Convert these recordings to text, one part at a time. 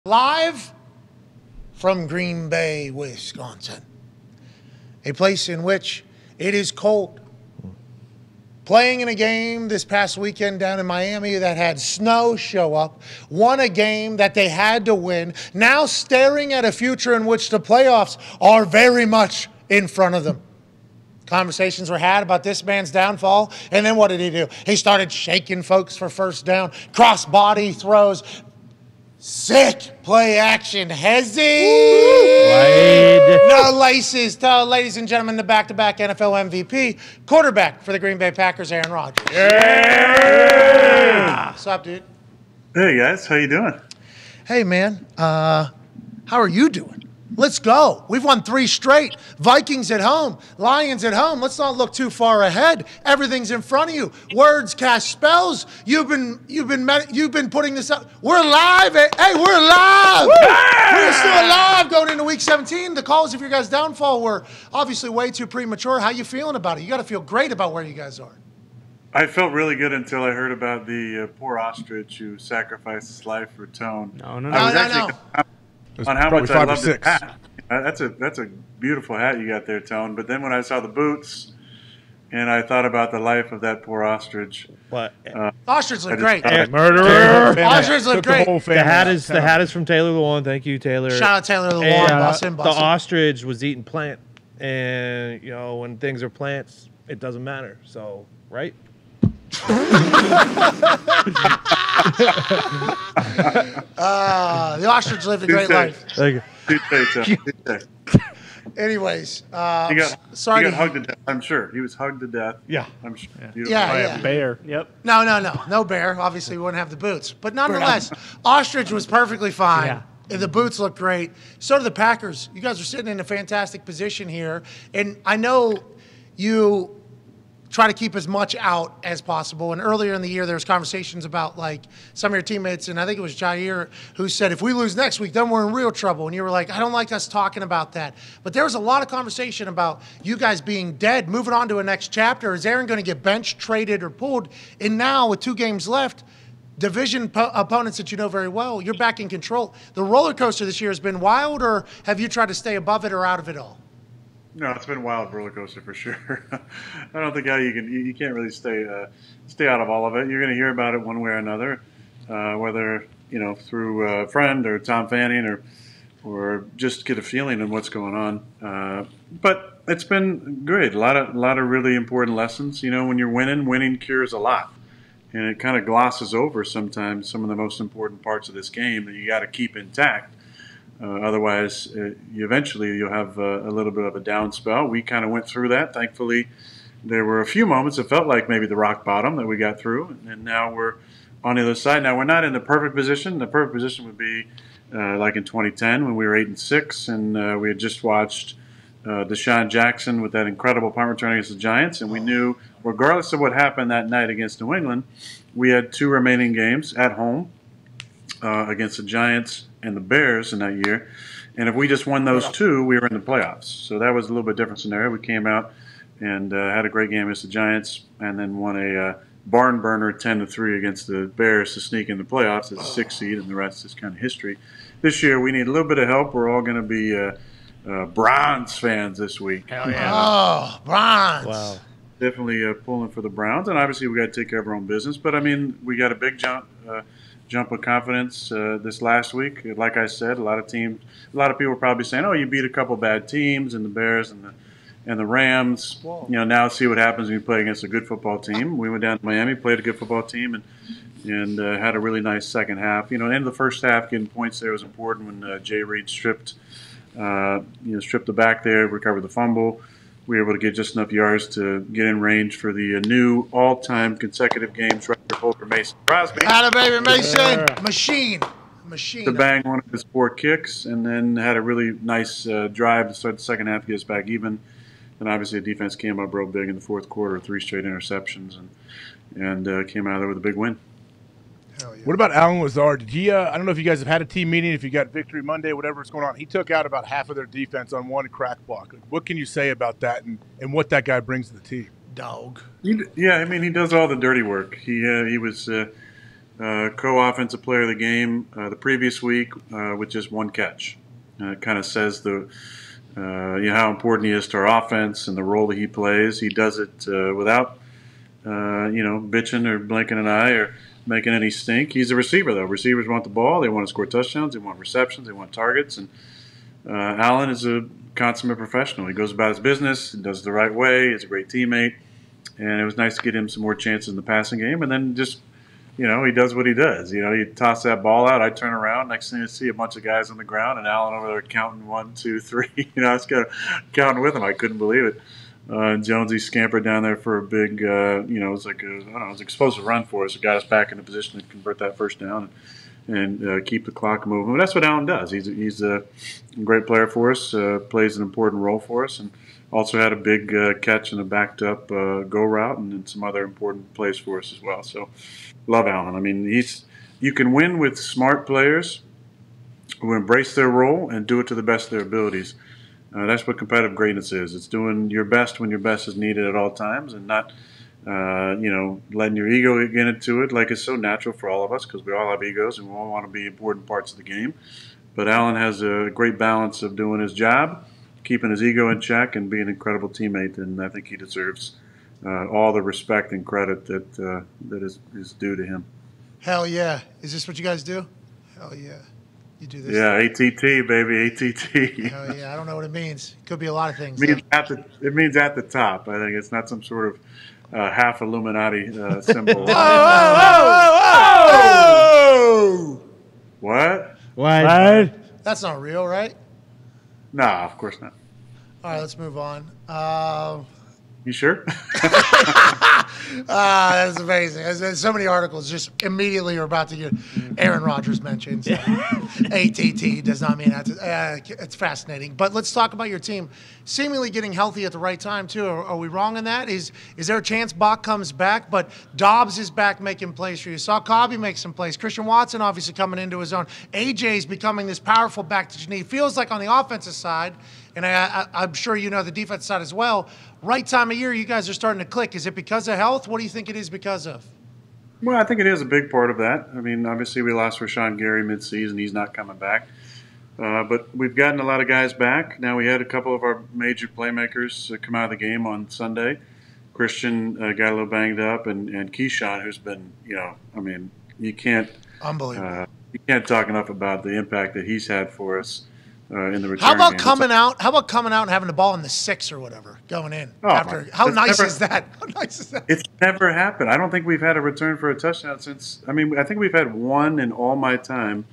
Live from Green Bay, Wisconsin, a place in which it is cold. Playing in a game this past weekend down in Miami that had snow show up, won a game that they had to win, now staring at a future in which the playoffs are very much in front of them. Conversations were had about this man's downfall, and then what did he do? He started shaking folks for first down, cross-body throws, sick play action. Hezzy. No laces. Ladies and gentlemen, the back-to-back NFL MVP, quarterback for the Green Bay Packers, Aaron Rodgers. Yeah. What's up, dude? Hey, guys. How you doing? Hey, man. How are you doing? Let's go. We've won 3 straight. Vikings at home. Lions at home. Let's not look too far ahead. Everything's in front of you. Words cast spells. You've been putting this up. We're live. Hey, we're live. We're still alive going into week 17. The cause of your guys' downfall were obviously way too premature. How you feeling about it? You got to feel great about where you guys are. I felt really good until I heard about the poor ostrich who sacrificed his life for Tone. No. On how much I love this hat. That's a beautiful hat you got there, Tone. But then when I saw the boots, and I thought about the life of that poor ostrich. What? Ostrich look great. Murderer. Ostrich look great. The hat is from Taylor Lewan. Thank you, Taylor. Shout out Taylor Lewan. Bussin'. The ostrich was eating plant, and when things are plants, it doesn't matter. So right. The ostrich lived a great life. Thank you. Anyways, he got hugged to death. I'm sure he was hugged to death. Yeah, I'm sure. Yeah. Bear. Yep. No bear. Obviously, we wouldn't have the boots, but nonetheless, ostrich was perfectly fine. Yeah. The boots look great. So do the Packers. You guys are sitting in a fantastic position here, and I know you try to keep as much out as possible. And earlier in the year, there was conversations about like some of your teammates, and I think it was Jair who said, if we lose next week, then we're in real trouble. And you were like, I don't like us talking about that. But there was a lot of conversation about you guys being dead, moving on to a next chapter. Is Aaron going to get benched, traded, or pulled? And now with 2 games left, division opponents that you know very well, you're back in control. The roller coaster this year has been wild, or have you tried to stay above it or out of it all? No, it's been a wild roller coaster for sure. I don't think you can't really stay out of all of it. You're going to hear about it one way or another, whether through a friend or Tom Fanning or just get a feeling of what's going on. But it's been great. A lot of really important lessons. When you're winning cures a lot, and it kind of glosses over sometimes some of the most important parts of this game that you got to keep intact. Otherwise, you'll have a little bit of a down spell. We kind of went through that. Thankfully, there were a few moments that felt like maybe the rock bottom that we got through, and now we're on the other side. Now, we're not in the perfect position. The perfect position would be like in 2010 when we were 8-6, and we had just watched Deshaun Jackson with that incredible punt return against the Giants, and we knew, regardless of what happened that night against New England, we had 2 remaining games at home against the Giants and the Bears in that year. And if we just won those 2, we were in the playoffs. So that was a little bit different scenario. We came out and had a great game against the Giants and then won a barn burner 10-3 against the Bears to sneak in the playoffs as a 6th seed, and the rest is kind of history. This year we need a little bit of help. We're all going to be Browns fans this week. Hell yeah. Oh, Browns. Wow. Definitely pulling for the Browns. And obviously we got to take care of our own business. But, I mean, we got a big jump of confidence this last week. Like I said, a lot of people are probably saying, "Oh, you beat a couple bad teams, and the Bears and the Rams." Whoa. Now see what happens when you play against a good football team. We went down to Miami, played a good football team, and had a really nice second half. End of the first half, getting points there was important when Jay Reed stripped the back there, recovered the fumble. We were able to get just enough yards to get in range for the new all-time consecutive games record holder, Mason Crosby. Atta baby Mason. Machine. To bang one of his 4 kicks, and then had a really nice drive to start the second half, get us back even. And obviously the defense came up real big in the fourth quarter, 3 straight interceptions, and came out of there with a big win. Hell yeah. What about Alan Lazard? Did he? I don't know if you guys have had a team meeting, if you got Victory Monday, whatever's going on. He took out about half of their defense on one crack block. What can you say about that and what that guy brings to the team? Dog. Yeah, I mean, he does all the dirty work. He was co-offensive player of the game the previous week with just one catch. It kind of says how important he is to our offense and the role that he plays. He does it without bitching or blinking an eye or making any stink. He's a receiver, though. Receivers want the ball. They want to score touchdowns. They want receptions. They want targets. And Allen is a consummate professional. He goes about his business. He does it the right way. He's a great teammate. And it was nice to get him some more chances in the passing game. And then just, he does what he does. He toss that ball out. I turn around. Next thing I see a bunch of guys on the ground and Allen over there counting 1, 2, 3. I was kind of counting with him. I couldn't believe it. Jonesy scampered down there for a big, it was like it was an explosive run for us. It got us back in a position to convert that first down and keep the clock moving. But that's what Allen does. He's a great player for us, plays an important role for us, and also had a big catch and a backed-up go route and some other important plays for us as well. So love Allen. I mean, you can win with smart players who embrace their role and do it to the best of their abilities. That's what competitive greatness is. It's doing your best when your best is needed at all times and not, letting your ego get into it like it's so natural for all of us because we all have egos and we all want to be important parts of the game. But Allen has a great balance of doing his job, keeping his ego in check, and being an incredible teammate. And I think he deserves all the respect and credit that is due to him. Hell yeah. Is this what you guys do? Hell yeah. You do this. Yeah, ATT, baby, ATT. Hell yeah. I don't know what it means. Could be a lot of things. It means at the top. I think it's not some sort of half Illuminati symbol. Oh! What? What? That's not real, right? Nah, of course not. All right, let's move on. You sure? That's amazing. There's so many articles just immediately are about to get Aaron Rodgers mentioned. So. ATT does not mean that. It's fascinating. But let's talk about your team seemingly getting healthy at the right time, too. Are we wrong in that? Is there a chance Bach comes back? But Dobbs is back making plays for you. Saw Cobby make some plays. Christian Watson obviously coming into his own. AJ's becoming this powerful back that you need. Feels like on the offensive side, and I'm sure you know the defense side as well, right time of year, you guys are starting to click. Is it because of health? What do you think it is because of? Well, I think it is a big part of that. I mean, obviously we lost Rashawn Gary midseason. He's not coming back. But we've gotten a lot of guys back. Now we had a couple of our major playmakers come out of the game on Sunday. Christian got a little banged up, and Keyshawn, who's been, you can't Unbelievable. You can't talk enough about the impact that he's had for us in the return. How about game. coming out? How about coming out and having the ball in the 6 or whatever going in after? How nice is that? How nice is that? It's never happened. I don't think we've had a return for a touchdown since. I mean, I think we've had one in all my time,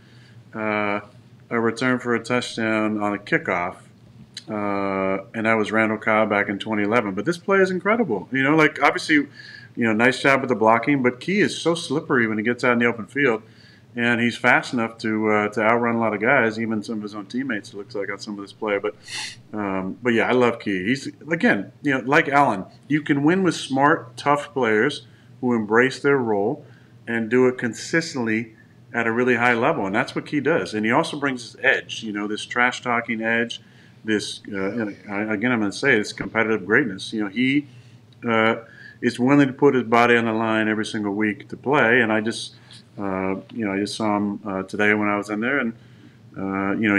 a return for a touchdown on a kickoff, and that was Randall Cobb back in 2011. But this play is incredible. Obviously, nice job with the blocking, but Key is so slippery when he gets out in the open field. And he's fast enough to outrun a lot of guys, even some of his own teammates. It looks like on some of this play, but yeah, I love Key. He's again, like Allen. You can win with smart, tough players who embrace their role and do it consistently at a really high level, and that's what Key does. And he also brings his edge. This trash talking edge. This again, I'm going to say it's competitive greatness. He is willing to put his body on the line every single week to play, and I just saw him today when I was in there, and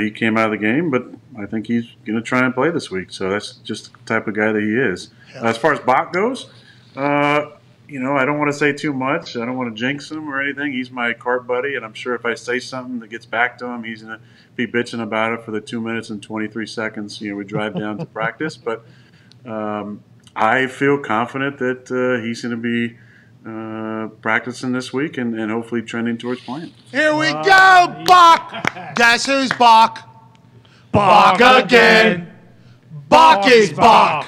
he came out of the game, but I think he's going to try and play this week. So that's just the type of guy that he is. As far as Bach goes, I don't want to say too much. I don't want to jinx him or anything. He's my cart buddy, and I'm sure if I say something that gets back to him, he's going to be bitching about it for the 2 minutes and 23 seconds. We drive down to practice, but I feel confident that he's going to be practicing this week and hopefully trending towards playing. Here we go, Bach. Guess who's Bach? Bach again. Bach is Bach.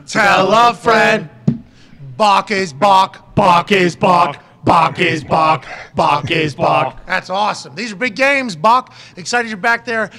Tell a friend. Bach is Bach. Bach is Bach. Bach is Bach. Bach is Bach. That's awesome. These are big games, Bach. Excited you're back there.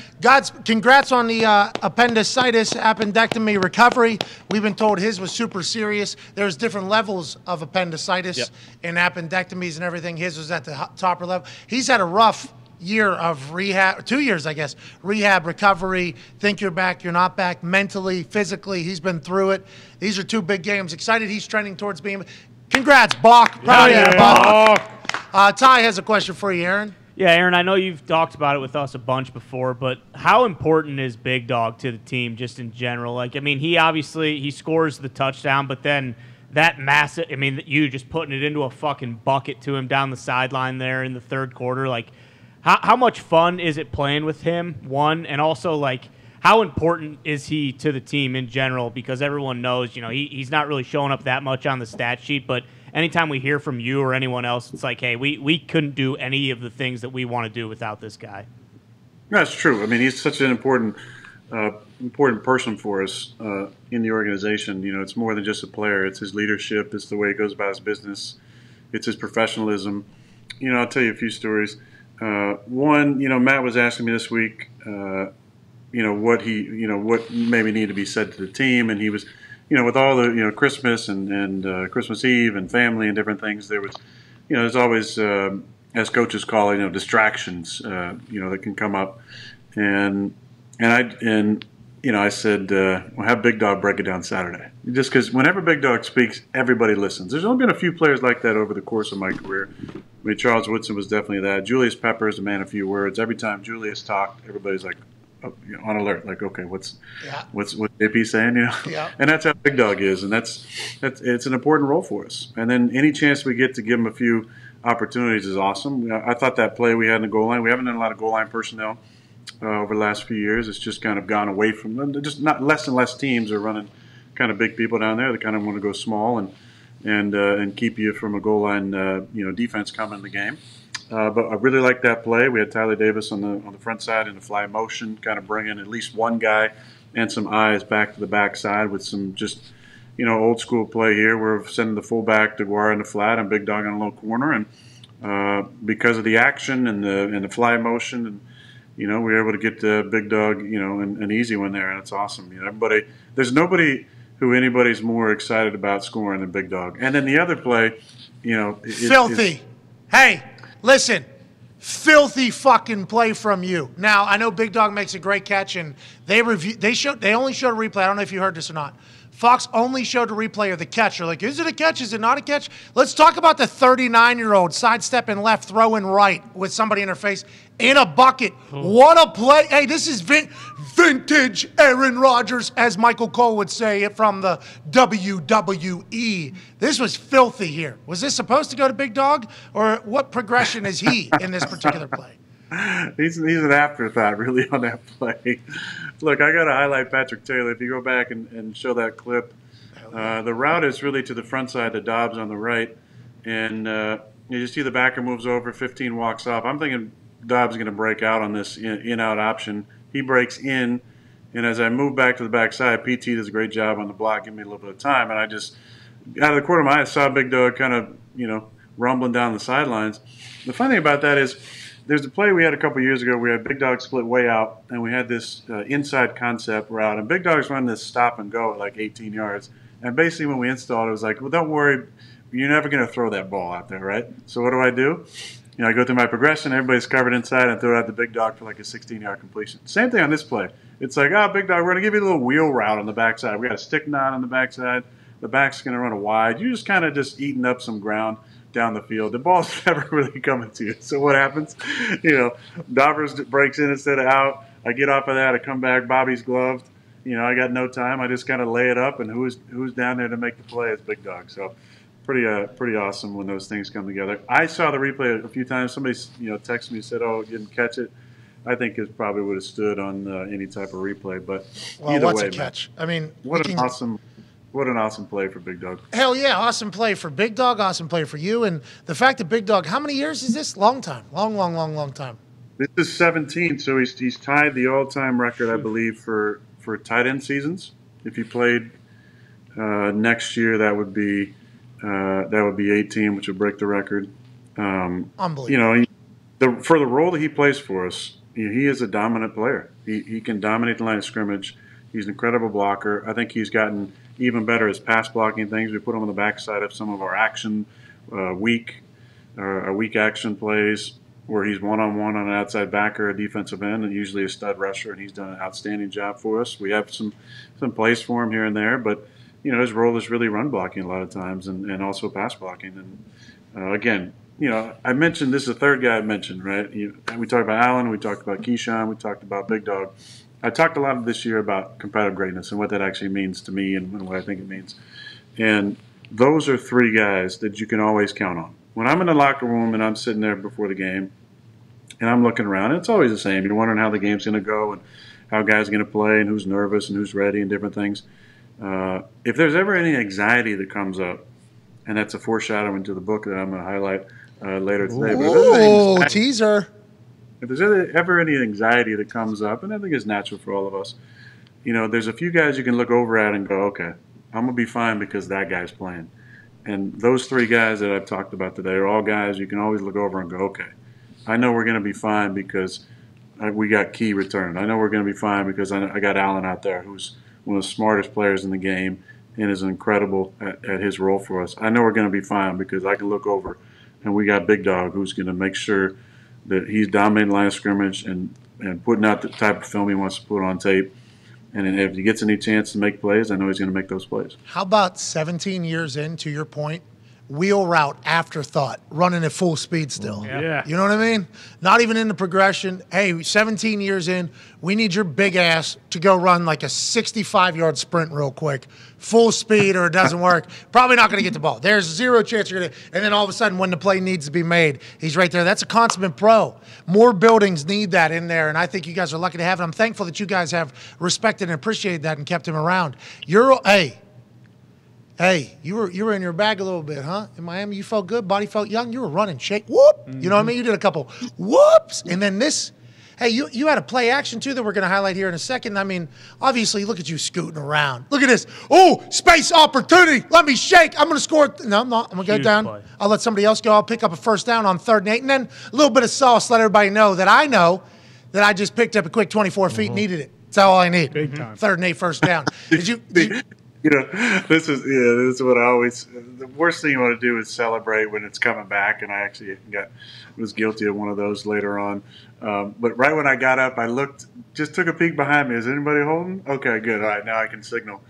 Congrats on the appendicitis appendectomy recovery. We've been told his was super serious. There's different levels of appendicitis and appendectomies and everything. His was at the topper level. He's had a rough year of rehab, 2 years, I guess, rehab, recovery. Think you're back, you're not back, mentally, physically. He's been through it. These are two big games. Excited he's trending towards being. Congrats, Bach. Proud of you, Bach. Ty has a question for you, Aaron. Yeah, Aaron, I know you've talked about it with us a bunch before, but how important is Big Dog to the team just in general? Like, I mean, he scores the touchdown, but then that massive, I mean, you just putting it into a fucking bucket to him down the sideline there in the third quarter. Like, how much fun is it playing with him, one, and also, like, how important is he to the team in general? Because everyone knows, you know, he's not really showing up that much on the stat sheet, but anytime we hear from you or anyone else, it's like, hey, we couldn't do any of the things that we want to do without this guy. That's true. I mean, he's such an important person for us in the organization. You know, it's more than just a player. It's his leadership. It's the way he goes about his business. It's his professionalism. You know, I'll tell you a few stories. One, you know, Matt was asking me this week, you know, what maybe needed to be said to the team, and he was, you know, with all the, you know, Christmas and Christmas Eve and family and different things, there was, you know, there's always, as coaches call it, you know, distractions, you know, that can come up, and you know, I said, well, have Big Dog break it down Saturday, just because whenever Big Dog speaks, everybody listens. There's only been a few players like that over the course of my career. I mean, Charles Woodson was definitely that. Julius Pepper is a man of few words. Every time Julius talked, everybody's like, you know, on alert, like, okay, what's JP saying, you know? Yeah. And that's how Big Dog is, and that's it's an important role for us. And then any chance we get to give him a few opportunities is awesome. I thought that play we had in the goal line, we haven't done a lot of goal line personnel over the last few years. It's just kind of gone away from them. Just not less and less teams are running kind of big people down there. They kind of want to go small and keep you from a goal line, you know, defense coming in the game. But I really like that play. We had Tyler Davis on the front side in the fly motion, kind of bringing at least one guy and some eyes back to the back side with some just, you know, old school play here. We're sending the fullback to Guar in the flat and Big Dog on a low corner, and because of the action and the fly motion, and you know, we were able to get the Big Dog, you know, an easy one there, and it's awesome. You know, there's nobody who anybody's more excited about scoring than Big Dog. And then the other play, you know, filthy. Hey. Listen, filthy fucking play from you. Now, I know Big Dog makes a great catch, and they only showed a replay. I don't know if you heard this or not. Fox only showed a replay of the catch. They're like, is it a catch? Is it not a catch? Let's talk about the 39-year-old sidestepping left, throwing right with somebody in her face in a bucket. What a play. Hey, this is vintage Aaron Rodgers, as Michael Cole would say it from the WWE. This was filthy here. Was this supposed to go to Big Dog, or what progression is he in this particular play? He's an afterthought, really, on that play. Look, I got to highlight Patrick Taylor. If you go back and show that clip, the route is really to the front side to Dobbs on the right, and you just see the backer moves over, 15 walks off. I'm thinking Dobbs is going to break out on this in-out option. He breaks in, and as I move back to the backside, PT does a great job on the block, giving me a little bit of time, and I just, out of the corner of my eye, saw Big Dog kind of, you know, rumbling down the sidelines. The funny thing about that is, there's a play we had a couple years ago. We had Big Dog split way out, and we had this inside concept route. And Big Dog's running this stop and go at like 18 yards. And basically when we installed it, it was like, well, don't worry. You're never going to throw that ball out there, right? So what do? You know, I go through my progression. Everybody's covered inside, and throw it out to Big Dog for like a 16-yard completion. Same thing on this play. It's like, Big Dog, we're going to give you a little wheel route on the backside. We got a stick knot on the backside. The back's going to run a wide. You're just kind of just eating up some ground down the field. The ball's never really coming to you. So what happens? You know, Dobbers breaks in instead of out. I get off of that. I come back. Bobby's gloved. You know, I got no time. I just kind of lay it up, and who's down there to make the play is Big Dog. So pretty awesome when those things come together. I saw the replay a few times. Somebody, you know, texted me and said, "Oh, you didn't catch it." I think it probably would have stood on any type of replay. But either what's way, a catch? I mean, what an awesome play for Big Dog. Hell yeah, awesome play for Big Dog, awesome play for you. And the fact that Big Dog, how many years is this? Long time. Long time. This is 17, so he's tied the all-time record, I believe, for tight end seasons. If he played next year, that would be 18, which would break the record. Unbelievable. You know, for the role that he plays for us, he is a dominant player. He can dominate the line of scrimmage. He's an incredible blocker. I think he's gotten even better as pass blocking things. We put him on the backside of some of our action, weak action plays where he's one-on-one on an outside backer, a defensive end, and usually a stud rusher, and he's done an outstanding job for us. We have some plays for him here and there, but you know, his role is really run blocking a lot of times and also pass blocking. And again, I mentioned this is the third guy I mentioned, right? We talked about Allen, we talked about Keyshawn, we talked about Big Dog. I talked a lot of this year about competitive greatness and what that actually means to me and what I think it means. And those are three guys that you can always count on. When I'm in the locker room and I'm sitting there before the game and I'm looking around, it's always the same. You're wondering how the game's going to go and how guys are going to play and who's nervous and who's ready and different things. If there's ever any anxiety that comes up, and that's a foreshadowing to the book that I'm going to highlight later today. Ooh, teaser. If there's ever any anxiety that comes up, and I think it's natural for all of us, there's a few guys you can look over at and go, okay, I'm going to be fine because that guy's playing. And those three guys that I've talked about today are all guys you can always look over and go, okay, I know we're going to be fine because we got Key returned. I know we're going to be fine because I got Allen out there, who's one of the smartest players in the game and is incredible at his role for us. I know we're going to be fine because I can look over and we got Big Dog who's going to make sure that he's dominating the line of scrimmage and putting out the type of film he wants to put on tape. And if he gets any chance to make plays, I know he's going to make those plays. How about 17 years in, to your point, wheel route afterthought, running at full speed still? Yeah. You know what I mean? Not even in the progression. Hey, 17 years in, we need your big ass to go run like a 65-yard sprint real quick, full speed, or it doesn't work. Probably not going to get the ball. There's zero chance you're going to. And then all of a sudden, when the play needs to be made, he's right there. That's a consummate pro. More buildings need that in there, and I think you guys are lucky to have it. I'm thankful that you guys have respected and appreciated that and kept him around. Hey, you were in your bag a little bit, huh? In Miami, you felt good. Body felt young. You were running, shake, whoop. You know what I mean? You did a couple whoops. And then this, hey, you had a play action, too, that we're going to highlight here in a second. I mean, obviously, look at you scooting around. Look at this. Oh, space opportunity. Let me shake. I'm going to score. No, I'm not. I'm going to go down. Play. I'll let somebody else go. I'll pick up a first down on 3rd and 8. And then a little bit of sauce, let everybody know that I just picked up a quick 24 feet and needed it. That's all I need. Big time. 3rd and 8 first down. Did you This is what I always. The worst thing you want to do is celebrate when it's coming back, and I actually was guilty of one of those later on. But right when I got up, I just took a peek behind me. Is anybody holding? Okay, good. All right, now I can signal,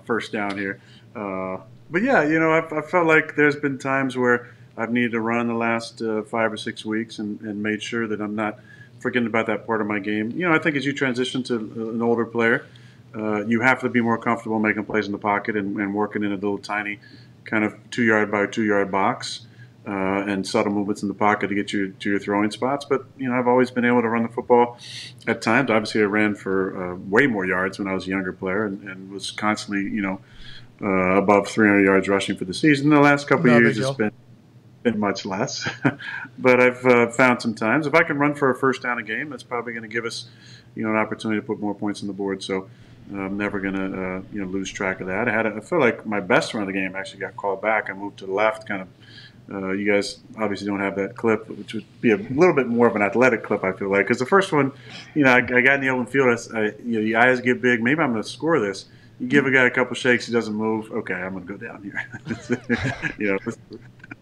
first down here. But yeah, I felt like there's been times where I've needed to run the last 5 or 6 weeks and made sure that I'm not forgetting about that part of my game. I think as you transition to an older player, you have to be more comfortable making plays in the pocket and working in a little tiny kind of 2-yard by 2-yard box and subtle movements in the pocket to get you to your throwing spots. But, I've always been able to run the football at times. Obviously, I ran for way more yards when I was a younger player and was constantly, above 300 yards rushing for the season. The last couple of years, it's been much less. But I've found some times, if I can run for a first down a game, that's probably going to give us, an opportunity to put more points on the board. So I'm never going to, lose track of that. I feel like my best run of the game actually got called back. I moved to the left, kind of. You guys obviously don't have that clip, which would be a little bit more of an athletic clip, I feel like. Because the first one, I got in the open field. The eyes get big. Maybe I'm going to score this. You give a guy a couple shakes, he doesn't move. Okay, I'm going to go down here.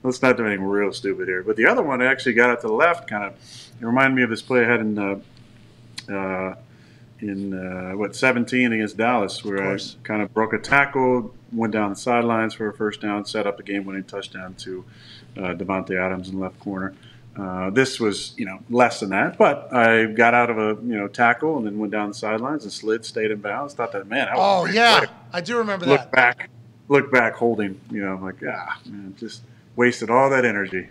Let's not do anything real stupid here. But the other one, I actually got out to the left, kind of. It reminded me of this play I had in 17 against Dallas, where I kind of broke a tackle, went down the sidelines for a first down, set up a game-winning touchdown to Devontae Adams in the left corner. This was, less than that, but I got out of a, tackle and then went down the sidelines and stayed in bounds. Thought that, man, that was a great play. I do remember that. Look back, holding, I'm like, man, just wasted all that energy.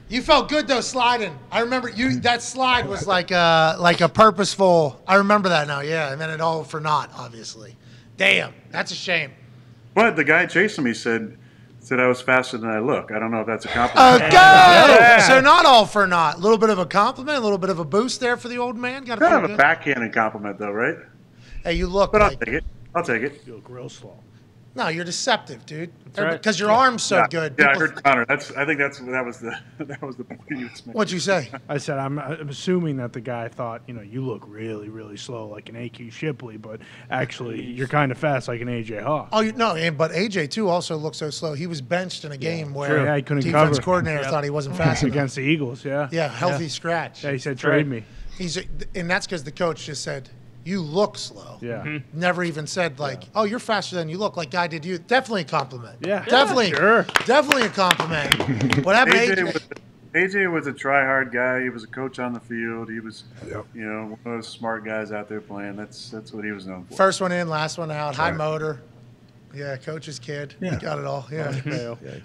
You felt good though sliding. I remember that slide was like a purposeful. I remember that now, yeah. And then it all for naught, obviously. Damn, that's a shame. But the guy chasing me said I was faster than I look. I don't know if that's a compliment. Okay, so not all for naught. A little bit of a compliment, a little bit of a boost there for the old man. Got kind of a backhanded compliment though, right? Hey, you look. But I'll take it. You look real slow. No, you're deceptive, dude. Right. Because your arm's so good. Yeah, I heard Connor. I think that was the point you was making. What'd you say? I said I'm assuming that the guy thought, you look really, really slow like an AQ Shipley, but actually you're kind of fast like an AJ Hawk. Oh, but AJ too also looked so slow. He was benched in a game where he couldn't defense cover. coordinator thought he wasn't fast enough. Against the Eagles, yeah. Yeah, healthy scratch. Yeah, he said trade me. And that's because the coach just said, you look slow. Yeah. Mm-hmm. Never even said oh, you're faster than you look like guy did you. Definitely a compliment. Yeah. Definitely. Sure. Definitely a compliment. What happened to AJ? AJ was a try-hard guy. He was a coach on the field. He was, Yep. one of those smart guys out there playing. That's what he was known for. First one in, last one out. High motor. Yeah, coach's kid. Yeah. He got it all. Yeah.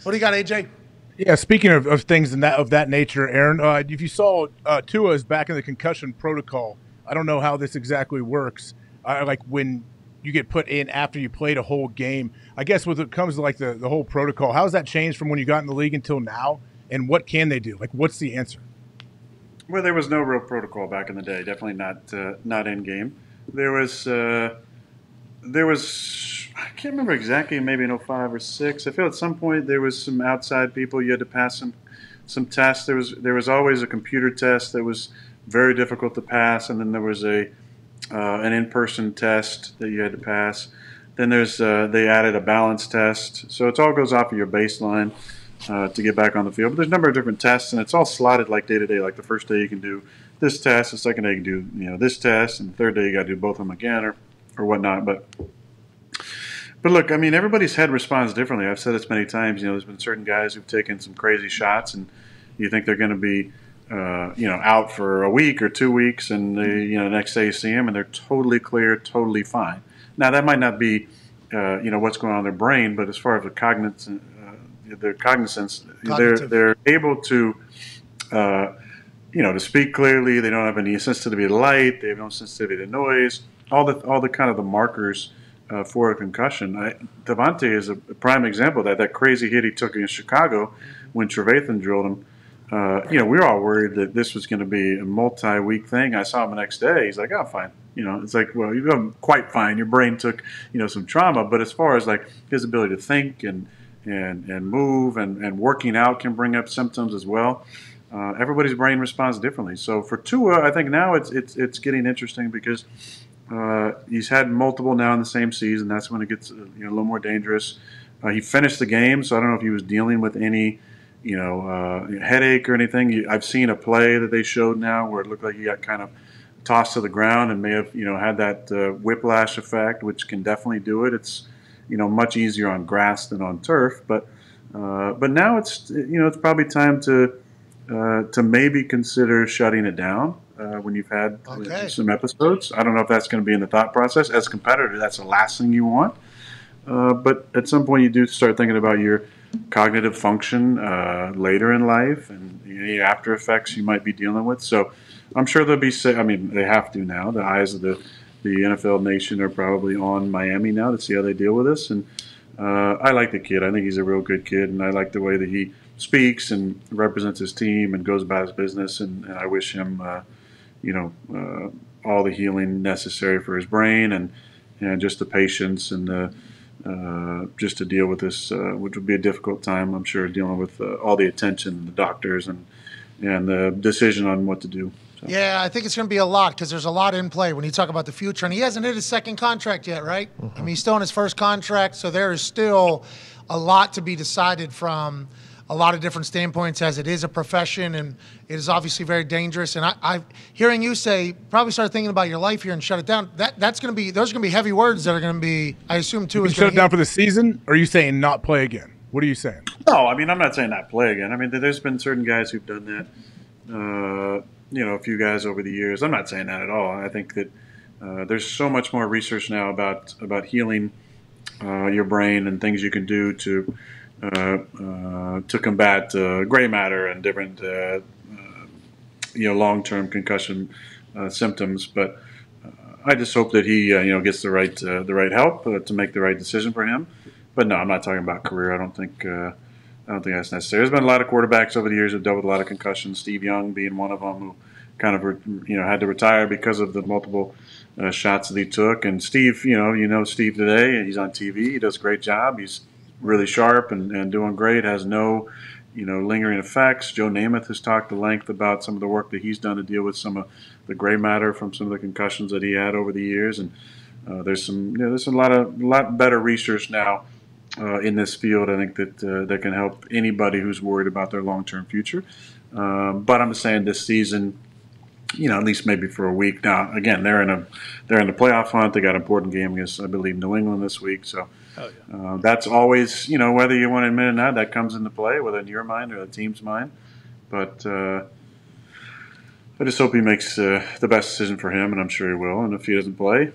What do you got, AJ? Yeah, speaking of things of that nature, Aaron, if you saw Tua is back in the concussion protocol, I don't know how this exactly works. Like when you get put in after you played a whole game, I guess when it comes to like the whole protocol, how has that changed from when you got in the league until now? And what can they do? Like, what's the answer? Well, there was no real protocol back in the day. Definitely not in game. There was I can't remember exactly. Maybe in 05 or 06. I feel at some point there was some outside people. You had to pass some tests. There was always a computer test that was very difficult to pass, and then there was an in-person test that you had to pass. Then they added a balance test. So it all goes off of your baseline. To get back on the field. But there's a number of different tests, and it's all slotted like day to day. Like the first day you can do this test, the second day you can do this test, and the third day you got to do both of them again or whatnot. But look, I mean, everybody's head responds differently. I've said this many times. There's been certain guys who've taken some crazy shots, and you think they're going to be out for a week or 2 weeks, and the next day you see them and they're totally clear, totally fine. Now that might not be what's going on in their brain, but as far as the cognizance, they're able to to speak clearly. They don't have any sensitivity to light. They have no sensitivity to noise. All the kind of the markers for a concussion. Devontae is a prime example of that crazy hit he took against Chicago when Trevathan drilled him. We were all worried that this was going to be a multi-week thing. I saw him the next day. He's like, "Oh, fine." It's like, well, you're doing quite fine. Your brain took some trauma, but as far as like his ability to think and move and working out can bring up symptoms as well. Everybody's brain responds differently. So for Tua, I think now it's getting interesting because he's had multiple now in the same season. That's when it gets a little more dangerous. He finished the game, so I don't know if he was dealing with any headache or anything. I've seen a play that they showed now where it looked like he got kind of tossed to the ground and may have had that whiplash effect, which can definitely do it. It's much easier on grass than on turf, but now it's probably time to maybe consider shutting it down when you've had some episodes. I don't know if that's going to be in the thought process. As a competitor, that's the last thing you want. But at some point, you do start thinking about your cognitive function later in life and any after effects you might be dealing with. So I'm sure they'll be. I mean, they have to now. The eyes of the NFL nation are probably on Miami now to see how they deal with this. And I like the kid. I think he's a real good kid, and I like the way that he speaks and represents his team and goes about his business. And I wish him, all the healing necessary for his brain and just the patience and just to deal with this, which would be a difficult time, I'm sure, dealing with all the attention, the doctors, and the decision on what to do. So. Yeah, I think it's going to be a lot because there's a lot in play when you talk about the future. And he hasn't hit his second contract yet, right? Mm-hmm. I mean, he's still in his first contract, so there is still a lot to be decided from a lot of different standpoints as it is a profession, and it is obviously very dangerous. And I hearing you say, probably start thinking about your life here and shut it down, that's going to be – those are going to be heavy words that are going to be – I assume, too. Is shut it down for the season, or are you saying not play again? What are you saying? No, I mean, I'm not saying not play again. I mean, there's been certain guys who've done that. A few guys over the years. I'm not saying that at all. I think that there's so much more research now about healing your brain and things you can do to combat gray matter and different long-term concussion symptoms. But I just hope that he gets the right help to make the right decision for him. But no, I'm not talking about career. I don't think that's necessary. There's been a lot of quarterbacks over the years who've dealt with a lot of concussions. Steve Young being one of them, who kind of had to retire because of the multiple shots that he took. And Steve, Steve today, and he's on TV. He does a great job. He's really sharp and doing great. Has no lingering effects. Joe Namath has talked at length about some of the work that he's done to deal with some of the gray matter from some of the concussions that he had over the years. And there's a lot better research now. In this field, I think that can help anybody who's worried about their long-term future. But I'm saying this season, at least maybe for a week. Now, again, they're in the playoff hunt. They got an important game against, I believe, New England this week. So that's always, whether you want to admit it or not, that comes into play, whether in your mind or the team's mind. But I just hope he makes the best decision for him, and I'm sure he will. And if he doesn't play,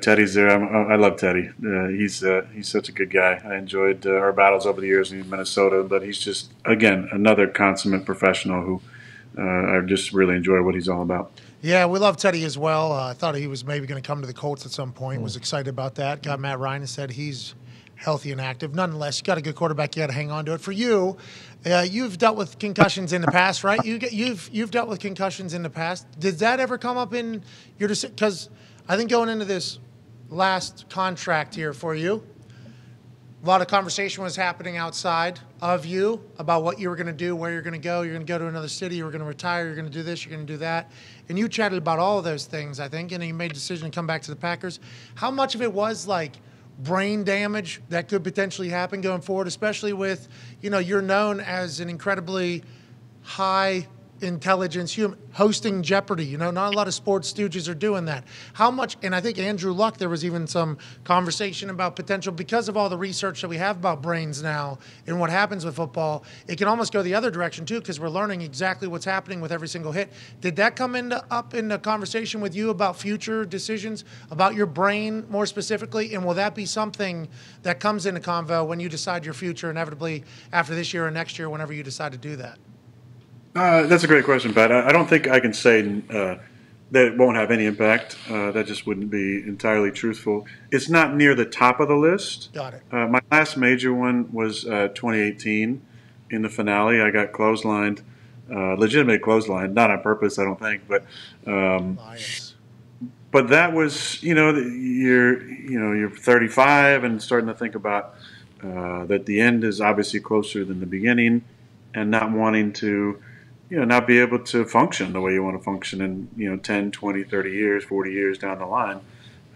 Teddy's there. I love Teddy. He's such a good guy. I enjoyed our battles over the years in Minnesota, but he's just, again, another consummate professional who I just really enjoy what he's all about. Yeah, we love Teddy as well. I thought he was maybe going to come to the Colts at some point. Was excited about that. Got Matt Ryan and said he's healthy and active. Nonetheless, you got a good quarterback. You got to hang on to it. For you, you've dealt with concussions in the past, right? You've dealt with concussions in the past. Did that ever come up in your decision? Because I think going into this last contract here for you, a lot of conversation was happening outside of you about what you were going to do, where you're going to go. You're going to go to another city. You're going to retire. You're going to do this. You're going to do that. And you chatted about all of those things, I think, and you made a decision to come back to the Packers. How much of it was like brain damage that could potentially happen going forward, especially with, you're known as an incredibly high intelligence human hosting Jeopardy. Not a lot of sports stooges are doing that. How much, and I think Andrew Luck, there was even some conversation about potential, because of all the research that we have about brains now and what happens with football, it can almost go the other direction too, because we're learning exactly what's happening with every single hit. Did that come up in the conversation with you about future decisions, about your brain more specifically, and will that be something that comes into convo when you decide your future inevitably after this year or next year, whenever you decide to do that? That's a great question, Pat. I don't think I can say that it won't have any impact. That just wouldn't be entirely truthful. It's not near the top of the list. Got it. My last major one was 2018 in the finale. I got clotheslined, legitimate clotheslined, not on purpose, I don't think, but that was, you're 35 and starting to think about that the end is obviously closer than the beginning, and not wanting to not be able to function the way you want to function in, 10, 20, 30 years, 40 years down the line.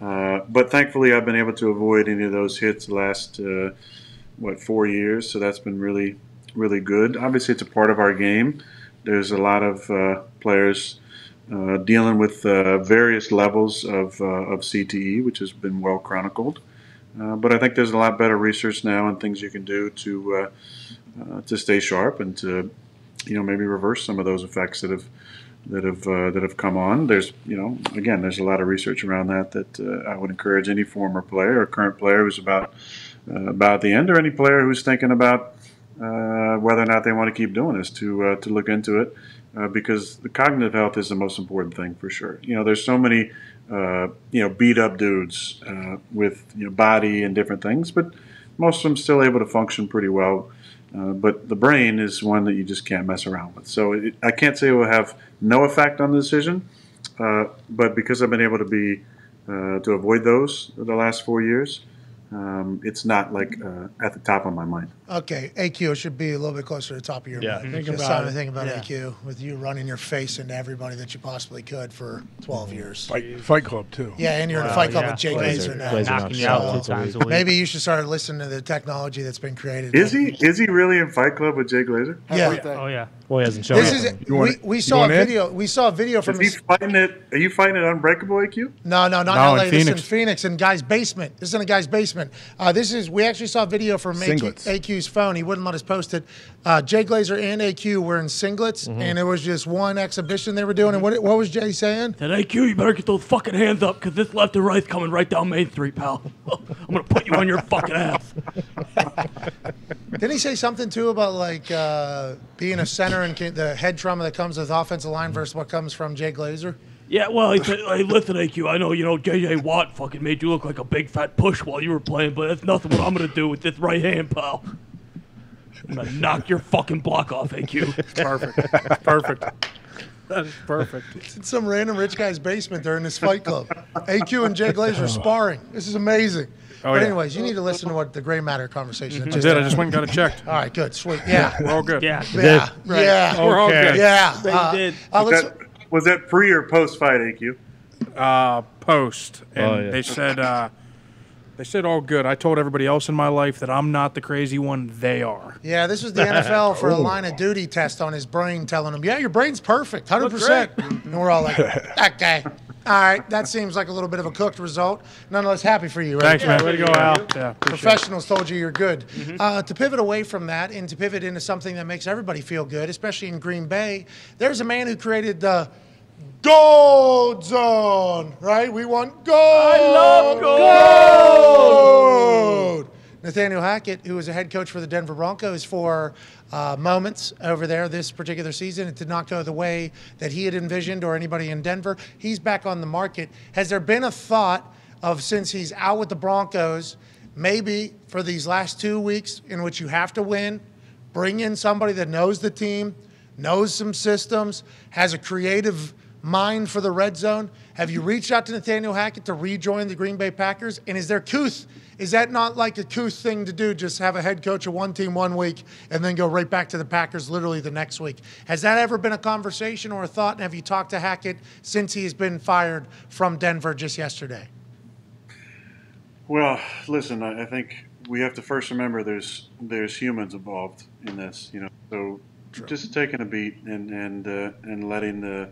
But thankfully, I've been able to avoid any of those hits the last, 4 years. So that's been really, really good. Obviously, it's a part of our game. There's a lot of players dealing with various levels of CTE, which has been well chronicled. But I think there's a lot better research now and things you can do to stay sharp and to maybe reverse some of those effects that have come on. There's again, there's a lot of research around that I would encourage any former player or current player who's about the end, or any player who's thinking about whether or not they want to keep doing this to look into it, because the cognitive health is the most important thing for sure. There's so many beat up dudes with body and different things, but most of them still able to function pretty well. But the brain is one that you just can't mess around with. So I can't say it will have no effect on the decision, but because I've been able to avoid those the last 4 years, it's not like at the top of my mind. Okay, AQ should be a little bit closer to the top of your mind. Think about AQ with you running your face into everybody that you possibly could for 12 years. Fight Club too. Yeah, and you're in a Fight Club with Jay Glazer now. Knocking you out 2 times a week. Maybe you should start listening to the technology that's been created. Is he really in Fight Club with Jay Glazer? Yeah. Oh yeah. Well, he hasn't shown it. We saw a video. We saw a video from. Is he fighting it? Are you fighting it Unbreakable, AQ? No, not in LA. This is in Phoenix, in guy's basement. This is in a guy's basement. We actually saw a video from AQ's phone. He wouldn't let us post it. Jay Glazer and AQ were in singlets, and it was just one exhibition they were doing. And what was Jay saying? Said, AQ, you better get those fucking hands up, because this left and right's coming right down Main Street, pal. I'm going to put you on your fucking ass. Didn't he say something, too, about, like, being a center and the head trauma that comes with offensive line versus what comes from Jay Glazer? Yeah, well, he said, hey, listen, AQ, I know, J.J. Watt fucking made you look like a big fat push while you were playing, but that's nothing what I'm going to do with this right hand, pal. I'm going to knock your fucking block off, AQ. Perfect. That is perfect. It's in some random rich guy's basement during this Fight Club. AQ and Jay Glazer sparring. This is amazing. But anyways, you need to listen to what the gray matter conversation. I did. I just went and got it checked. All right, good, sweet. Yeah, we're all good. Yeah. Yeah. Right. Yeah. We're all good. Yeah. Was that pre or post fight, AQ? Post, and they said all good. I told everybody else in my life that I'm not the crazy one. They are. Yeah, this was the NFL for a line of duty test on his brain, telling him, "Yeah, your brain's perfect, 100%." And we're all like, "Okay." All right, that seems like a little bit of a cooked result. Nonetheless, happy for you, right? Thanks, man. Way to go, Al. Yeah, Professionals told you you're good. To pivot away from that and to pivot into something that makes everybody feel good, especially in Green Bay, there's a man who created the gold zone, right? We want gold. I love gold. Nathaniel Hackett, who was a head coach for the Denver Broncos for moments over there this particular season. It did not go the way that he had envisioned or anybody in Denver. He's back on the market. Has there been a thought of, since he's out with the Broncos, maybe for these last 2 weeks in which you have to win, bring in somebody that knows the team, knows some systems, has a creative mind for the red zone? Have you reached out to Nathaniel Hackett to rejoin the Green Bay Packers? And is there Kuth? Is that not like a Kuth thing to do, just have a head coach of one team 1 week and then go right back to the Packers literally the next week? Has that ever been a conversation or a thought? And have you talked to Hackett since he has been fired from Denver just yesterday? Well, listen, I think we have to first remember there's humans involved in this, So just taking a beat and letting the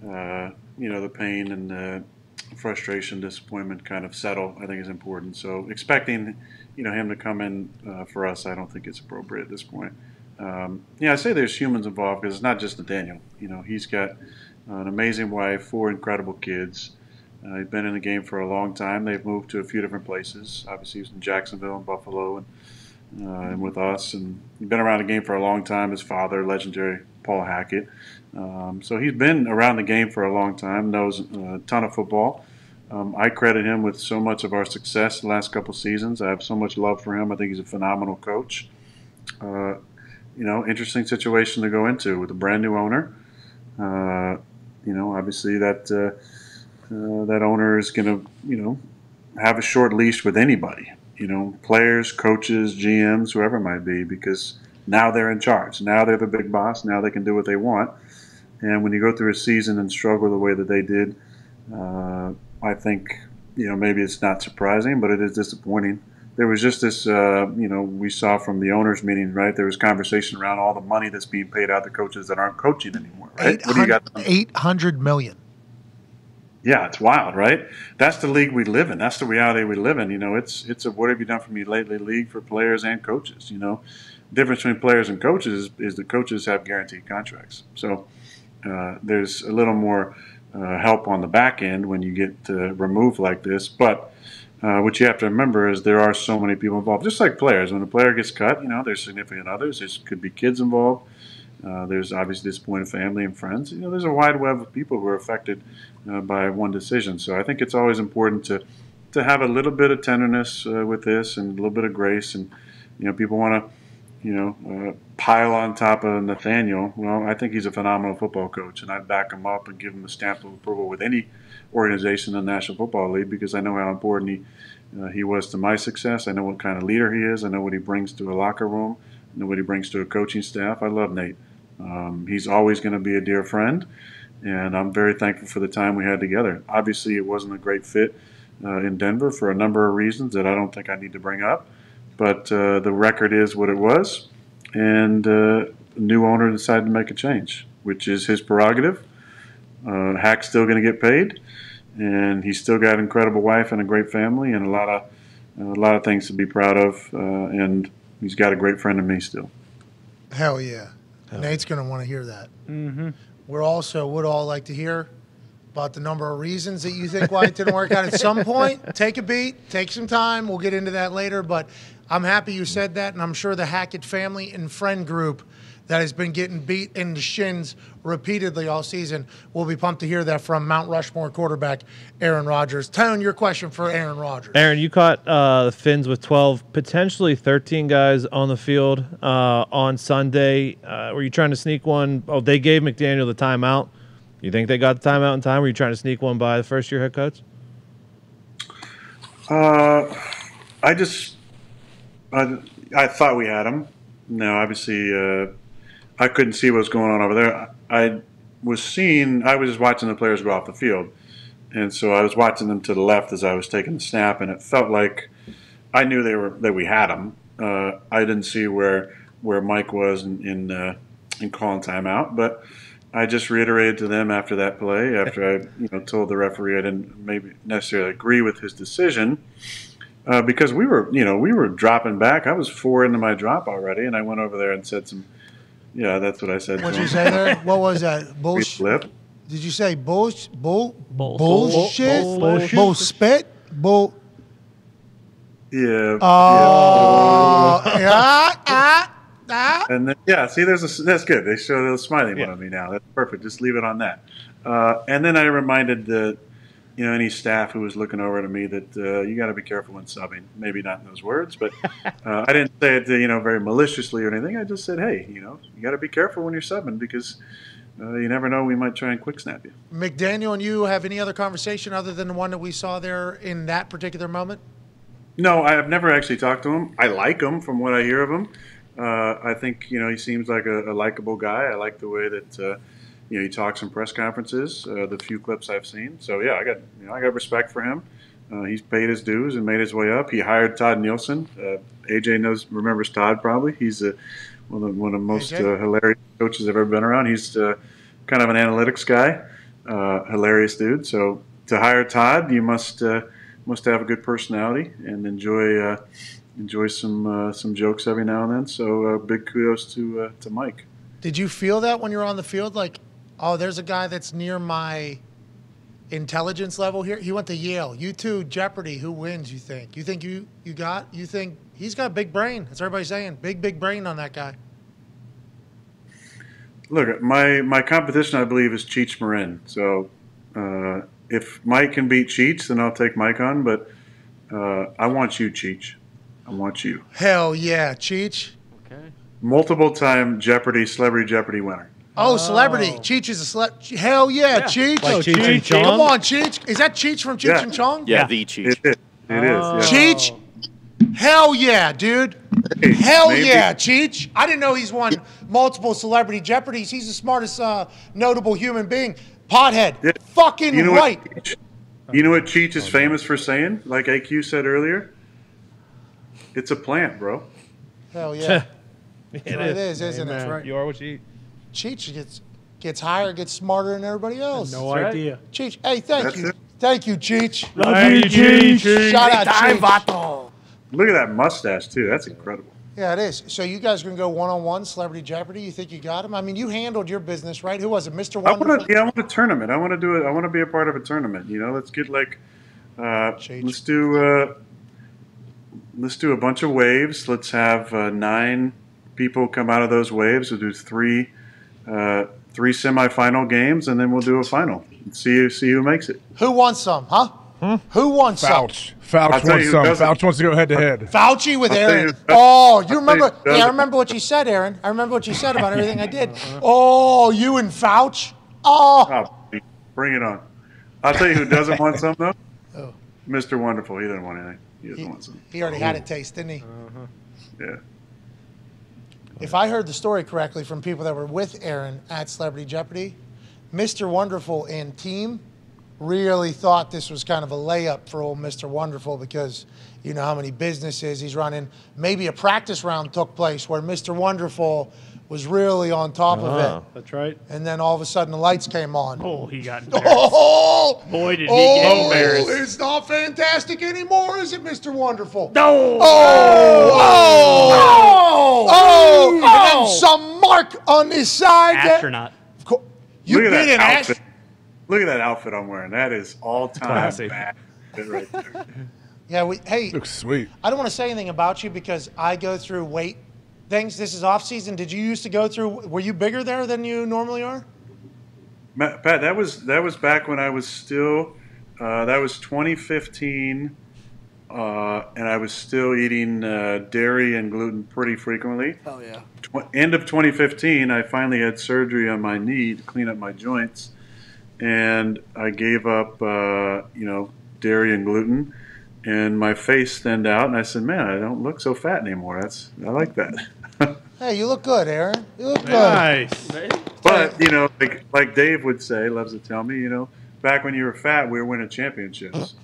the pain and the frustration, disappointment kind of settle, I think is important. So expecting, him to come in for us, I don't think it's appropriate at this point. I say there's humans involved because it's not just Nathaniel. He's got an amazing wife, 4 incredible kids. He's been in the game for a long time. They've moved to a few different places. Obviously, he was in Jacksonville and Buffalo and with us. And he's been around the game for a long time. His father, legendary Paul Hackett. So he's been around the game for a long time, knows a ton of football. I credit him with so much of our success the last couple seasons. I have so much love for him. I think he's a phenomenal coach. Interesting situation to go into with a brand new owner. Obviously that owner is going to, have a short leash with anybody, players, coaches, GMs, whoever it might be, because now they're in charge. Now they're the big boss. Now they can do what they want. And when you go through a season and struggle the way that they did, I think, maybe it's not surprising, but it is disappointing. There was just this, we saw from the owners' meeting, right? There was conversation around all the money that's being paid out to coaches that aren't coaching anymore, right? What do you got? $800 million. Yeah, it's wild, right? That's the league we live in. That's the reality we live in. It's a what have you done for me lately league for players and coaches. Difference between players and coaches is the coaches have guaranteed contracts. So there's a little more help on the back end when you get removed like this. But what you have to remember is there are so many people involved. Just like players, when a player gets cut, there's significant others. There could be kids involved. There's obviously disappointed family and friends. There's a wide web of people who are affected by one decision. So I think it's always important to have a little bit of tenderness with this and a little bit of grace. And people want to pile on top of Nathaniel. Well, I think he's a phenomenal football coach, and I'd back him up and give him a stamp of approval with any organization in the National Football League because I know how important he was to my success. I know what kind of leader he is. I know what he brings to a locker room. I know what he brings to a coaching staff. I love Nate. He's always going to be a dear friend, and I'm very thankful for the time we had together. Obviously, it wasn't a great fit in Denver for a number of reasons that I don't think I need to bring up, but the record is what it was, and the new owner decided to make a change, which is his prerogative. Hack's still going to get paid, and he's still got an incredible wife and a great family and a lot of things to be proud of, and he's got a great friend in me still. Hell yeah. Nate's going to want to hear that. Mm-hmm. Would all like to hear about the number of reasons that you think why it didn't work out at some point. Take a beat, take some time. We'll get into that later, but I'm happy you said that, and I'm sure the Hackett family and friend group that has been getting beat in the shins repeatedly all season will be pumped to hear that from Mount Rushmore quarterback Aaron Rodgers. Tone, your question for Aaron Rodgers. Aaron, you caught the Finns with 12, potentially 13 guys on the field on Sunday. Were you trying to sneak one? Oh, they gave McDaniel the timeout. You think they got the timeout in time? Were you trying to sneak one by the first-year head coach? I thought we had him. No, obviously I couldn't see what was going on over there. I was just watching the players go off the field. And so I was watching them to the left as I was taking the snap, and it felt like I knew that we had them. I didn't see where Mike was in calling timeout, but I just reiterated to them after that play, after I told the referee I didn't maybe necessarily agree with his decision, because we were dropping back. I was 4 into my drop already, and I went over there and said some. Yeah, that's what I said. What'd you say there? What was that? Bullshit. Did you say bullshit? Bullshit? Bull spit? Bull. Yeah. Oh. And then, see, that's good. They show the smiling one on me now. That's perfect. Just leave it on that. And then I reminded any staff who was looking over to me that you got to be careful when subbing. Maybe not in those words, but I didn't say it very maliciously or anything. I just said, hey, you got to be careful when you're subbing because you never know, we might try and quick snap you. McDaniel and you have any other conversation other than the one that we saw there in that particular moment? No, I have never actually talked to him. I like him from what I hear of him. I think he seems like a likable guy. I like the way that he talks in press conferences. The few clips I've seen. So yeah, I got respect for him. He's paid his dues and made his way up. He hired Todd Nielsen. AJ remembers Todd probably. He's one of the most hilarious coaches I've ever been around. He's kind of an analytics guy, hilarious dude. So to hire Todd, you must have a good personality and enjoy some jokes every now and then. So big kudos to Mike. Did you feel that when you were on the field, like, oh, there's a guy that's near my intelligence level here? He went to Yale. You two, Jeopardy. Who wins? You think? You think you think he's got a big brain? That's what everybody's saying. Big brain on that guy. Look, my competition, I believe, is Cheech Marin. So if Mike can beat Cheech, then I'll take Mike on. But I want you, Cheech. I want you. Hell yeah, Cheech. Okay. Multiple-time Celebrity Jeopardy winner. Oh, celebrity. Cheech is a celebrity. Hell yeah, Cheech. Like Cheech and Chong? Come on, Cheech. Is that Cheech from Cheech and Chong? Yeah, the Cheech. It is. Yeah. Cheech. Hell yeah, dude. Hey, Hell maybe. yeah, Cheech. I didn't know he's won multiple Celebrity Jeopardies. He's the smartest notable human being. Pothead. Yeah. Fucking right. You know what Cheech is famous for saying? Like AQ said earlier? It's a plant, bro. Hell yeah. It is, isn't it? That's right. You are what you eat. Cheech gets higher, gets smarter than everybody else. No idea. Cheech, hey, thank That's you. it. Thank you, Cheech. Love you, Cheech. Shout out, Cheech. Look at that mustache, too. That's incredible. Yeah, it is. So you guys are going to go one-on-one Celebrity Jeopardy? You think you got him? I mean, you handled your business, right? Who was it, Mr. Wonderful? I want a tournament. I want to do it. I want to be a part of a tournament. Let's get let's do a bunch of waves. Let's have 9 people come out of those waves. We'll do 3 semifinal games, and then we'll do a final. And see who makes it. Who wants some, huh? Who wants some? Fauci wants some. Fauci wants to go head-to-head. Fauci with Aaron. You remember? Yeah, I remember what you said, Aaron. I remember what you said about everything I did. Oh, you and Fauci. Oh, bring it on. I'll tell you who doesn't want some, though. Mr. Wonderful. He doesn't want anything. He doesn't want some. He already had a taste, didn't he? Yeah. If I heard the story correctly from people that were with Aaron at Celebrity Jeopardy, Mr. Wonderful and team really thought this was kind of a layup for old Mr. Wonderful because you know how many businesses he's running. Maybe a practice round took place where Mr. Wonderful was really on top of it. That's right. And then all of a sudden the lights came on. Oh, he got embarrassed. Oh, Boy, did he get embarrassed. It's not fantastic anymore, is it, Mr. Wonderful? No. And then some mark on his side. Astronaut. You Look at beat that an outfit. Look at that outfit I'm wearing. That is all-time Classy. bad right there. Yeah, hey, Looks sweet. I don't want to say anything about you because I go through weight things. This is off season. Did you used to go through? Were you bigger there than you normally are? Pat, that was back when I was still. That was 2015, and I was still eating dairy and gluten pretty frequently. Oh yeah. End of 2015, I finally had surgery on my knee to clean up my joints, and I gave up, dairy and gluten, and my face thinned out, and I said, "Man, I don't look so fat anymore. I like that." Hey, you look good, Aaron. You look good. Nice. But like Dave would say, loves to tell me, back when you were fat, we were winning championships.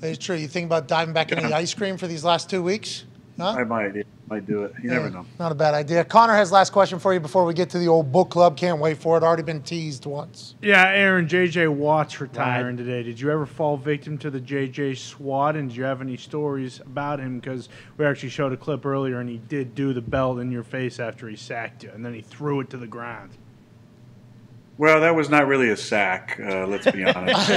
It's true. You think about diving back into the ice cream for these last 2 weeks? Huh? I might. might do it. You never know. Not a bad idea. Connor has last question for you before we get to the old book club. Can't wait for it. Already been teased once. Yeah, Aaron, J.J. Watt's retiring today. Did you ever fall victim to the J.J. swat, and did you have any stories about him? Because we actually showed a clip earlier, and he did do the belt in your face after he sacked you, and then he threw it to the ground. Well, that was not really a sack. Let's be honest.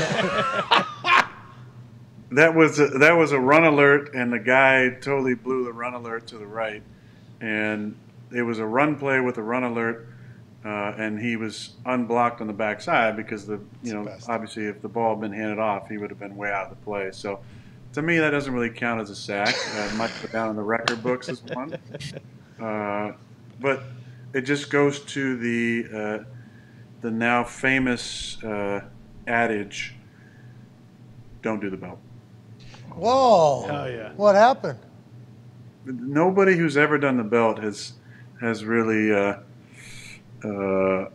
That was a run alert, and the guy totally blew the run alert to the right, and it was a run play with a run alert, and he was unblocked on the backside because obviously if the ball had been handed off, he would have been way out of the play. So, to me, that doesn't really count as a sack. It might put down in the record books as one, but it just goes to the now famous adage: "Don't do the belt." Whoa! Hell yeah! What happened? Nobody who's ever done the belt has really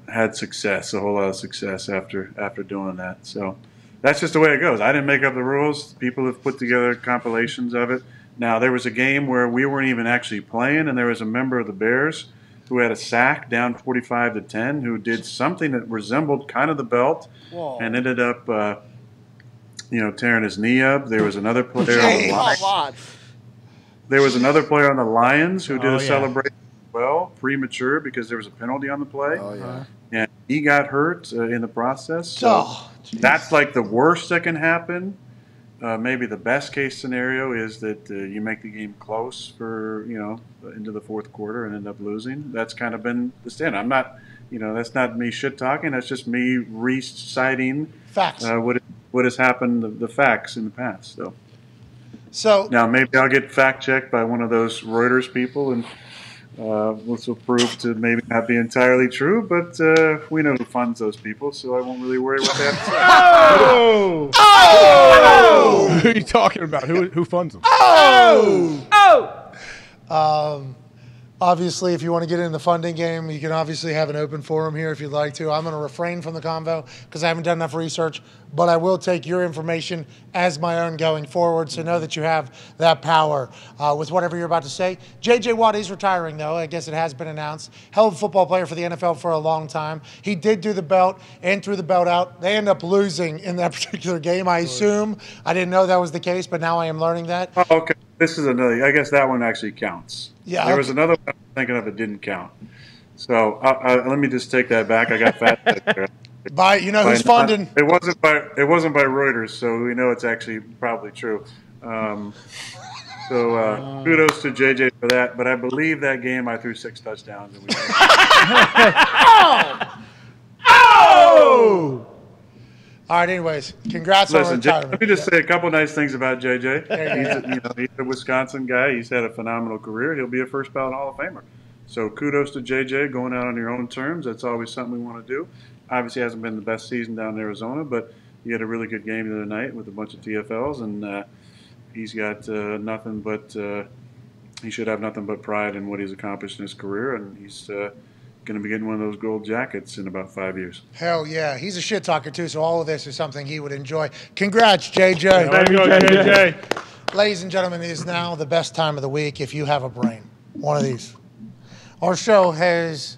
had success, a whole lot of success after doing that. So that's just the way it goes. I didn't make up the rules. People have put together compilations of it. Now, there was a game where we weren't even actually playing, and there was a member of the Bears who had a sack down 45-10 who did something that resembled kind of the belt. Whoa. And ended up tearing his knee up. There was another player on the Lions. There was another player on the Lions who did a celebration as well, premature, because there was a penalty on the play. Oh, yeah. And he got hurt in the process. So that's like the worst that can happen. Maybe the best case scenario is that you make the game close for, into the fourth quarter and end up losing. That's kind of been the standard. I'm not, that's not me shit talking. That's just me reciting facts. What has happened, the facts in the past. So now maybe I'll get fact checked by one of those Reuters people, and which will prove to maybe not be entirely true. But we know who funds those people, so I won't really worry what they have to say. Oh! Who are you talking about? Who funds them? Obviously, if you want to get in the funding game, you can obviously have an open forum here if you'd like to. I'm going to refrain from the convo because I haven't done enough research, but I will take your information as my own going forward, so know that you have that power with whatever you're about to say. J.J. Watt is retiring, though. I guess it has been announced. Hell of a football player for the NFL for a long time. He did do the belt and threw the belt out. They end up losing in that particular game, I assume. I didn't know that was the case, but now I am learning that. Oh, okay. This is another. I guess that one actually counts. Yeah. There was another one I was thinking of that didn't count. So let me just take that back. I got fact there. Who's funding? It wasn't by Reuters, so we know it's actually probably true. Kudos to JJ for that. But I believe that game I threw 6 touchdowns. And we Oh! All right, anyways, congrats on retirement. Let me just say a couple nice things about JJ. He's a Wisconsin guy. He's had a phenomenal career. He'll be a first ballot Hall of Famer. So kudos to JJ going out on your own terms. That's always something we want to do. Obviously, hasn't been the best season down in Arizona, but he had a really good game the other night with a bunch of TFLs, and he's got nothing but he should have nothing but pride in what he's accomplished in his career, and he's going to be getting one of those gold jackets in about 5 years. Hell yeah. He's a shit talker, too, so all of this is something he would enjoy. Congrats, JJ. Thank you, JJ. Ladies and gentlemen, it is now the best time of the week if you have a brain. One of these. Our show has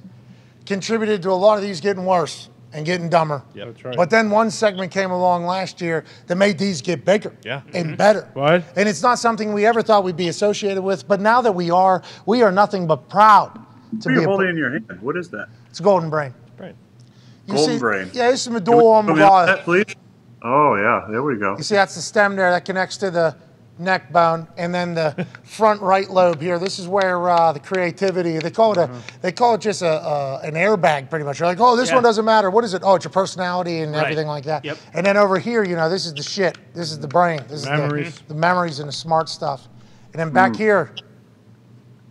contributed to a lot of these getting worse and getting dumber. Yep. That's right. But then one segment came along last year that made these get bigger and better. What? And it's not something we ever thought we'd be associated with, but now that we are nothing but proud to What are be you holding in your hand? What is that? It's a golden brain. Right. Golden brain. Yeah, it's a medulla oblongata. Please? Oh, yeah. There we go. You see, that's the stem there that connects to the neck bone, and then the front right lobe here. This is where the creativity. They call it just an airbag, pretty much. You're like, oh, this one doesn't matter. What is it? Oh, it's your personality and everything like that. Yep. And then over here, this is the shit. This is the brain. This is the memories and the smart stuff. And then back here,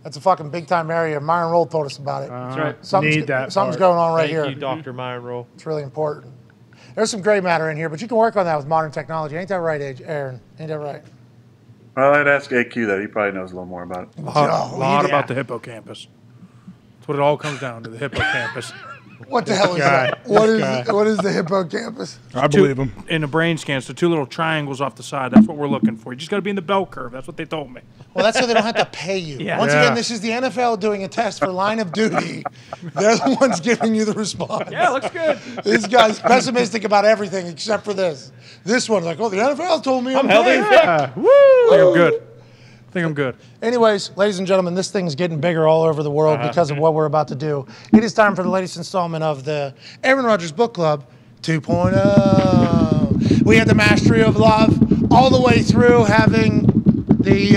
that's a fucking big time area. Myron Roll told us about it. That's right. Something's going on right here. Thank you, Dr. Myron Roll. It's really important. There's some gray matter in here, but you can work on that with modern technology. Ain't that right, Aaron? Ain't that right? Well, I'd ask AQ that. He probably knows a little more about it. A lot about the hippocampus. That's what it all comes down to, the hippocampus. What the hell is that? What is the hippocampus? I believe him. In the brain scan, so 2 little triangles off the side. That's what we're looking for. You just got to be in the bell curve. That's what they told me. Well, that's so they don't have to pay you. Yeah. Once again, this is the NFL doing a test for line of duty. They're the ones giving you the response. Yeah, looks good. This guy's pessimistic about everything except for this. This one's like, oh, the NFL told me I'm healthy. healthy. I think I'm good. I think I'm good. Anyways, ladies and gentlemen, this thing's getting bigger all over the world because of what we're about to do. It is time for the latest installment of the Aaron Rodgers Book Club 2.0. We had the mastery of love all the way through, having the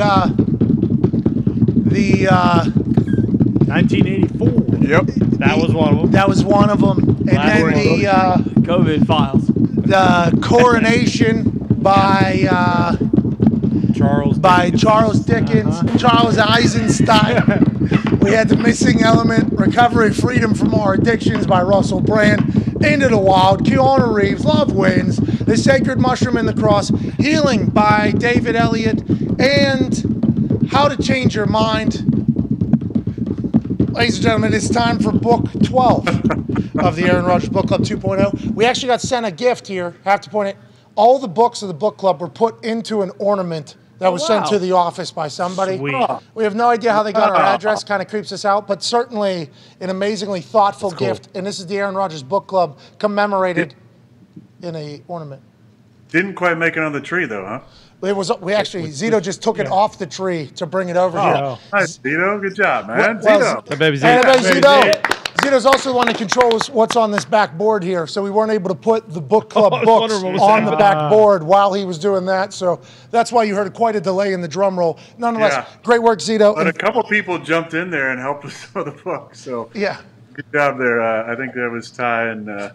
1984. Yep. That was one of them. that was one of them, and then COVID files. the coronation by Charles Dickens, Charles Eisenstein. We had the missing element, recovery, freedom from our addictions by Russell Brand. Into the Wild, Keanu Reeves, Love Wins, The Sacred Mushroom and the Cross, Healing by David Elliott, and How to Change Your Mind. Ladies and gentlemen, it's time for book 12 of the Aaron Rodgers Book Club 2.0. We actually got sent a gift here. I have to point it. All the books of the book club were put into an ornament that was sent to the office by somebody. Sweet. We have no idea how they got our address, kind of creeps us out, but certainly an amazingly thoughtful gift. And this is the Aaron Rodgers Book Club commemorated in a ornament. Didn't quite make it on the tree, though, huh? Zito just took it off the tree to bring it over here. Nice, Zito. Good job, man. Well, Zito. That baby's And eight. Zito. Zito's also the one that controls what's on this back board here, so we weren't able to put the book club I was books wondering what was on that. the back board while he was doing that, so that's why you heard quite a delay in the drum roll. Nonetheless, Yeah. great work, Zito. But a And- couple people jumped in there and helped with some of the books, so yeah, good job there. I think that was Ty and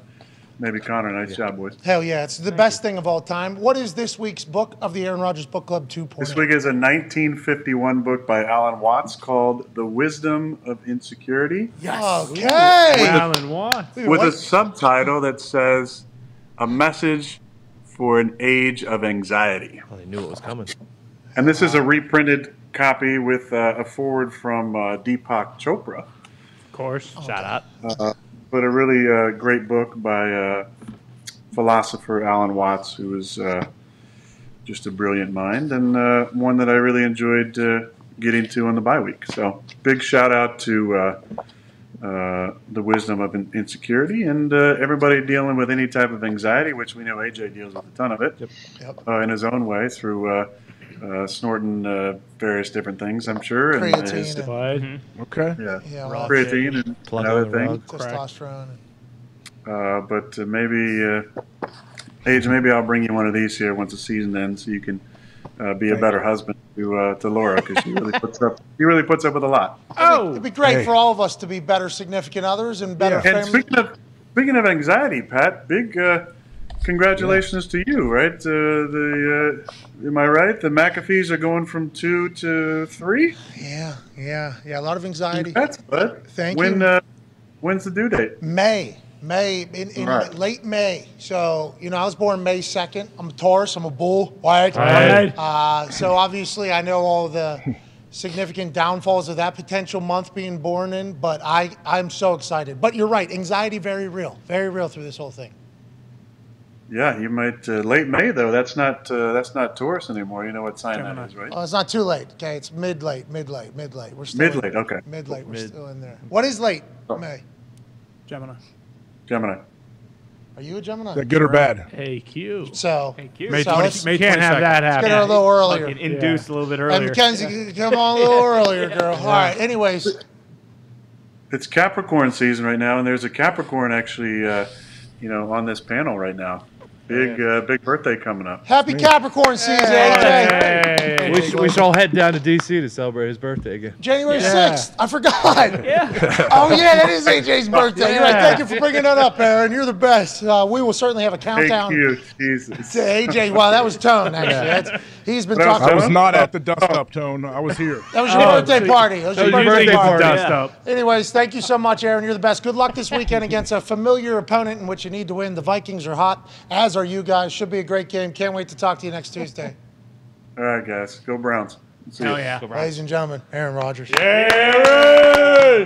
maybe Connor. Nice job, boys. hell yeah, it's the best thing of all time. What is this week's book of the Aaron Rodgers Book Club 2.0? This week is a 1951 book by Alan Watts called The Wisdom of Insecurity, Okay. Alan Watts. with a subtitle that says, A Message for an Age of Anxiety. Oh, they knew it was coming. And this is a reprinted copy with a forward from Deepak Chopra. Of course. Shout out. But a really great book by philosopher Alan Watts, who was just a brilliant mind, and one that I really enjoyed getting to on the bye week. So big shout out to The Wisdom of Insecurity, and everybody dealing with any type of anxiety, which we know AJ deals with a ton of it in his own way through snorting various different things, I'm sure. And Creatine and Okay. yeah, creatine and Plug other on the things. rug. testosterone. But maybe, Age, maybe I'll bring you one of these here once the season ends, so you can be a better husband to Laura, because she really puts up. He really puts up with a lot. It'd be great for all of us to be better significant others and better And family. speaking of anxiety, Pat, big congratulations to you, right? Am I right? The McAfees are going from 2 to 3. Yeah. A lot of anxiety. That's bud. Thank you. When's the due date? May, in Right. late May. So, I was born May 2nd. I'm a Taurus. I'm a bull. Right? So obviously I know all the significant downfalls of that potential month being born in, but I'm so excited. But you're right. Anxiety, very real through this whole thing. Yeah, you might late May though. That's not Taurus anymore. You know what sign that is, right? Oh, it's not too late. Okay, it's mid-late. We're still Mid-late, okay. Mid-late. We're still in there. What is late? May. Gemini. Are you a Gemini? Is that good or bad? AQ. So, May so let's May Can't have 22nd. that get her happen. a little earlier. Fucking induced a little bit Hey, earlier. Mackenzie, come on a little earlier, girl. All right. Anyways, It's Capricorn season right now, and there's a Capricorn actually, on this panel right now. Big birthday coming up. happy Capricorn season, AJ. We should all head down to D.C. to celebrate his birthday again. January 6th. I forgot. Oh, yeah, that is AJ's birthday. You're right. Thank you for bringing that up, Aaron. You're the best. We will certainly have a countdown Thank you, Jesus. to AJ. Wow, that was Tone, actually. He's been That was talking. I was not at the dust up, Tone. I was here. That was your birthday party. That was your your birthday birthday party. party. Dust up. Anyways, thank you so much, Aaron. You're the best. Good luck this weekend against a familiar opponent in which you need to win. The Vikings are hot, as are you guys. Should be a great game. Can't wait to talk to you next Tuesday. All right, guys, go Browns. See Hell ya. yeah. Ladies and gentlemen, Aaron Rodgers. Aaron!